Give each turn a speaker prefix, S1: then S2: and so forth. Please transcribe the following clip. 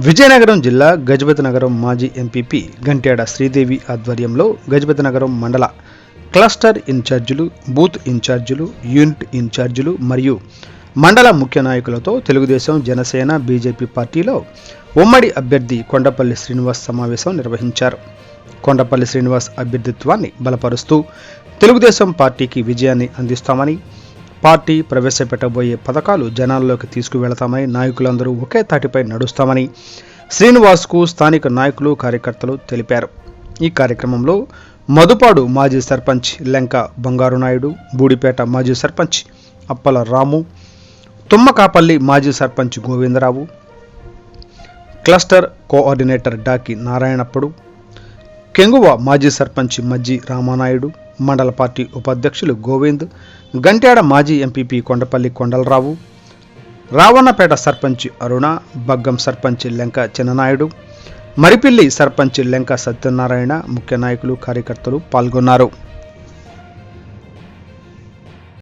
S1: విజయనగరం జిల్లా గజపతి నగరం మాజీ ఎంపీపీ గంట్యాడ శ్రీదేవి ఆధ్వర్యంలో గజపతి నగరం మండల క్లస్టర్ ఇన్ఛార్జీలు, బూత్ ఇన్ఛార్జీలు, యూనిట్ ఇన్ఛార్జీలు మరియు మండల ముఖ్య నాయకులతో తెలుగుదేశం, జనసేన, బీజేపీ పార్టీలో ఉమ్మడి అభ్యర్థి కొండపల్లి శ్రీనివాస్ సమావేశం నిర్వహించారు. కొండపల్లి శ్రీనివాస్ అభ్యర్థిత్వాన్ని బలపరుస్తూ తెలుగుదేశం పార్టీకి విజయాన్ని అందిస్తామని, పార్టీ ప్రవేశపెట్టబోయే పథకాలు జనాల్లోకి తీసుకువెళతామని, నాయకులందరూ ఒకే తాటిపై నడుస్తామని శ్రీనివాస్కు స్థానిక నాయకులు, కార్యకర్తలు తెలిపారు. ఈ కార్యక్రమంలో మధుపాడు మాజీ సర్పంచ్ లెంక బంగారు నాయుడు, బూడిపేట మాజీ సర్పంచ్ అప్పల రాము, తుమ్మకాపల్లి మాజీ సర్పంచ్ గోవిందరావు, క్లస్టర్ కోఆర్డినేటర్ డాకి నారాయణప్పుడు, కెంగువ మాజీ సర్పంచ్ మజ్జి రామానాయుడు, మండల పార్టీ ఉపాధ్యక్షులు గోవింద్, గంట్యాడ మాజీ ఎంపీపీ కొండపల్లి కొండలరావు, రావణపేట సర్పంచ్ అరుణ, బగ్గం సర్పంచ్ లెంక చిన్ననాయుడు, మరిపిల్లి సర్పంచ్ లెంక సత్యనారాయణ, ముఖ్య నాయకులు, కార్యకర్తలు పాల్గొన్నారు.